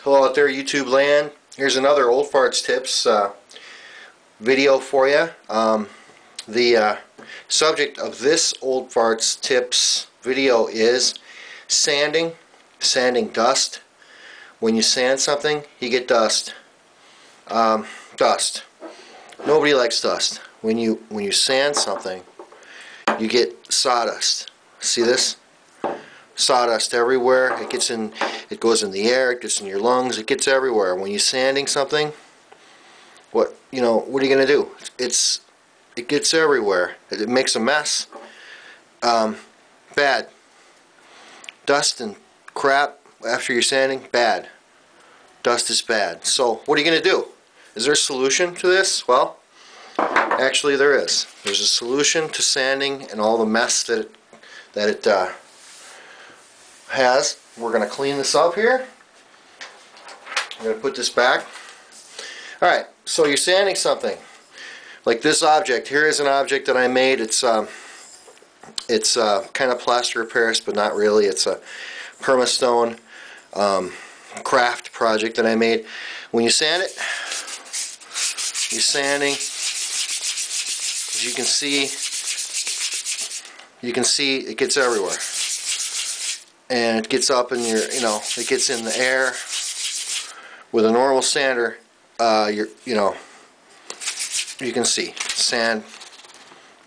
Hello out there, YouTube land. Here's another Old Farts Tips video for you. The subject of this Old Farts Tips video is sanding dust. When you sand something, you get dust. Dust. Nobody likes dust. When you sand something, you get sawdust. See this? Sawdust everywhere. It goes in the air, it gets in your lungs, it gets everywhere. When you're sanding something, what are you gonna do? It gets everywhere. It makes a mess. Bad. Dust and crap after you're sanding, bad. Dust is bad. So what are you gonna do? Is there a solution to this? Well, actually there is. There's a solution to sanding and all the mess that it has. We're going to clean this up here. I'm going to put this back. Alright, so you're sanding something. Like this object. Here is an object that I made. It's kind of plaster of Paris, but not really. It's a permastone craft project that I made. When you sand it, you're sanding. As you can see it gets everywhere. And it gets up in your, it gets in the air. With a normal sander, you can see sand,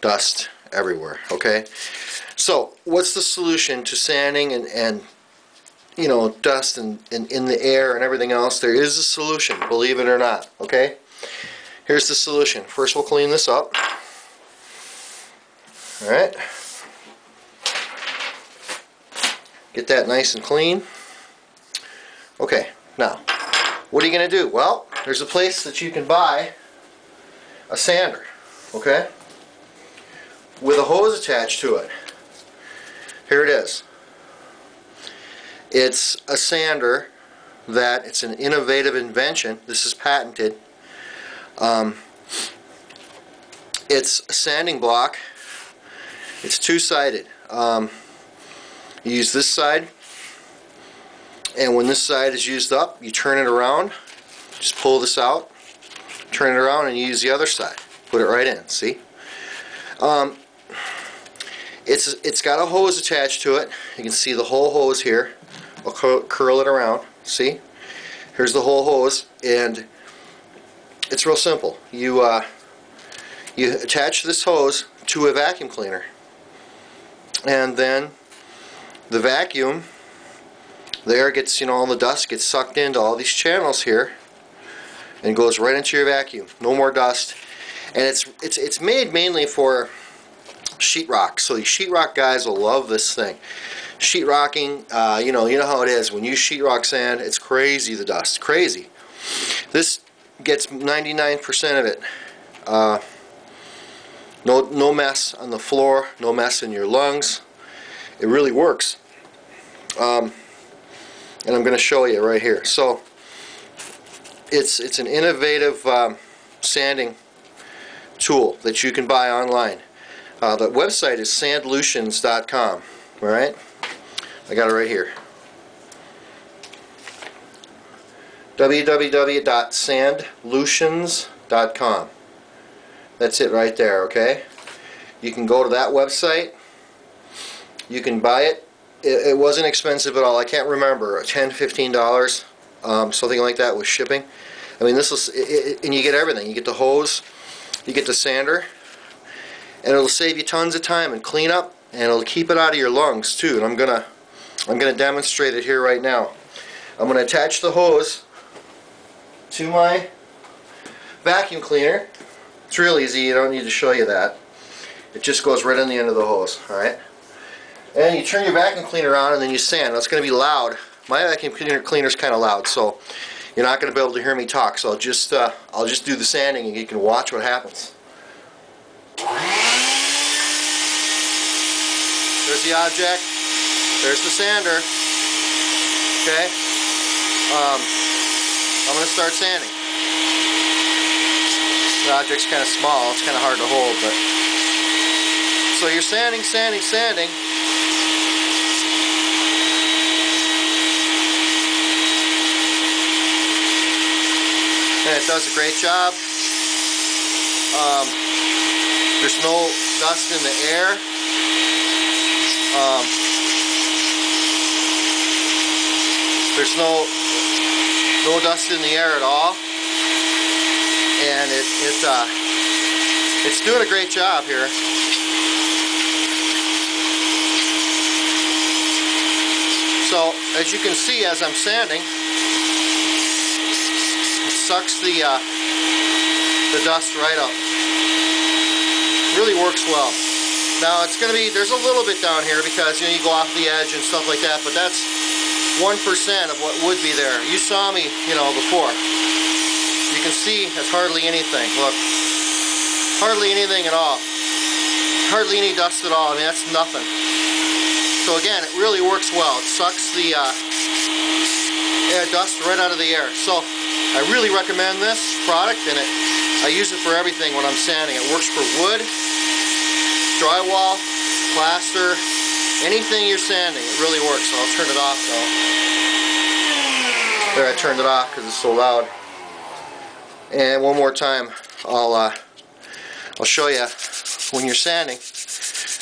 dust everywhere. Okay, so what's the solution to sanding and dust and in the air and everything else? There is a solution, believe it or not. Okay, here's the solution. First, we'll clean this up. All right. Get that nice and clean. Okay, now, what are you going to do? Well, there's a place that you can buy a sander, okay, with a hose attached to it. Here it is. It's a sander it's an innovative invention. This is patented. It's a sanding block. It's two-sided. You use this side, and when this side is used up, you turn it around, just pull this out, turn it around, and you use the other side. Put it right in, see? It's got a hose attached to it. You can see the whole hose here. I'll curl it around, see? Here's the whole hose, and it's real simple. You attach this hose to a vacuum cleaner, and then the vacuum, the air gets, all the dust gets sucked into all these channels here and goes right into your vacuum. No more dust. And it's made mainly for sheetrock. So you sheetrock guys will love this thing. Sheetrocking, you know how it is. When you sheetrock sand, it's crazy, the dust. Crazy. This gets 99% of it. No mess on the floor, no mess in your lungs. It really works. And I'm going to show you right here. So it's an innovative sanding tool that you can buy online. The website is sandlutions.com. Alright? I got it right here. www.sandlutions.com. That's it right there, okay? You can go to that website. You can buy it. It wasn't expensive at all. I can't remember, $10, $15, something like that with shipping. I mean, this is, and you get everything. You get the hose, you get the sander, and it'll save you tons of time and clean up, and it'll keep it out of your lungs too. And I'm gonna demonstrate it here right now. I'm gonna attach the hose to my vacuum cleaner. It's real easy. You don't need to show you that. It just goes right on the end of the hose. All right. And you turn your vacuum cleaner on, and then you sand. Now, it's going to be loud. My vacuum cleaner is kind of loud, so you're not going to be able to hear me talk. So I'll just do the sanding, and you can watch what happens. There's the object. There's the sander. Okay. I'm going to start sanding. The object's kind of small. It's kind of hard to hold, but so you're sanding. and it does a great job. There's no dust in the air. There's no dust in the air at all, and it's doing a great job here. So as you can see, as I'm sanding, it sucks the dust right up. Really works well. Now it's going to be, there's a little bit down here because, you know, you go off the edge and stuff like that, but that's 1% of what would be there. You saw me, you know, before. You can see that's hardly anything. Look, hardly anything at all. Hardly any dust at all. I mean, that's nothing. So again, it really works well. It sucks the dust right out of the air. So I really recommend this product, and I use it for everything when I'm sanding. It works for wood, drywall, plaster, anything you're sanding. It really works. So I'll turn it off though. There, I turned it off because it's so loud. And one more time, I'll show you when you're sanding.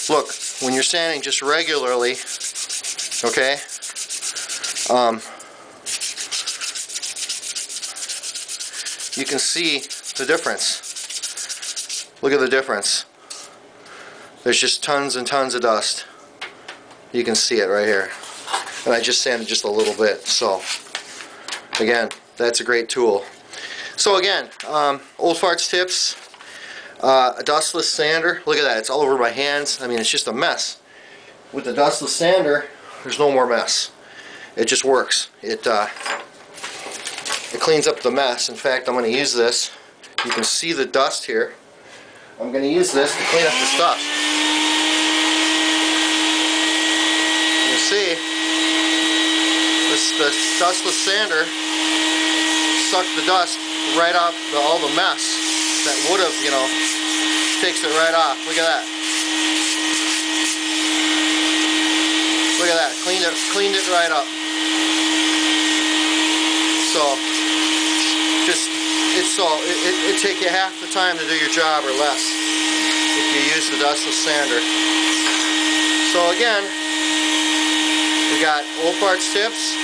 Look, when you're sanding just regularly, okay, you can see the difference. Look at the difference. There's just tons and tons of dust. You can see it right here. And I just sanded just a little bit. So, again, that's a great tool. So again, Old Farts Tips, a dustless sander. Look at that, it's all over my hands. I mean, it's just a mess. With the dustless sander, there's no more mess. It just works. It cleans up the mess. In fact, I'm going to use this. You can see the dust here. I'm going to use this to clean up this dust. You can see this dustless sander sucked the dust right off all the mess that would have, you know, takes it right off. Look at that. Look at that. Cleaned it right up. So it'd take you half the time to do your job or less if you use the dustless sander. So again, we got Old Farts Tips,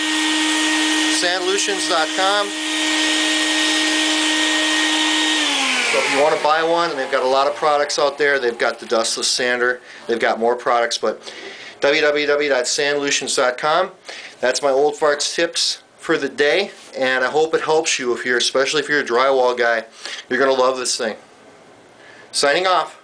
sandlutions.com. So if you want to buy one, and they've got a lot of products out there. They've got the dustless sander. They've got more products, but www.sandlutions.com. That's my Old Farts Tips for the day, and I hope it helps you, especially if you're a drywall guy. You're going to love this thing. Signing off.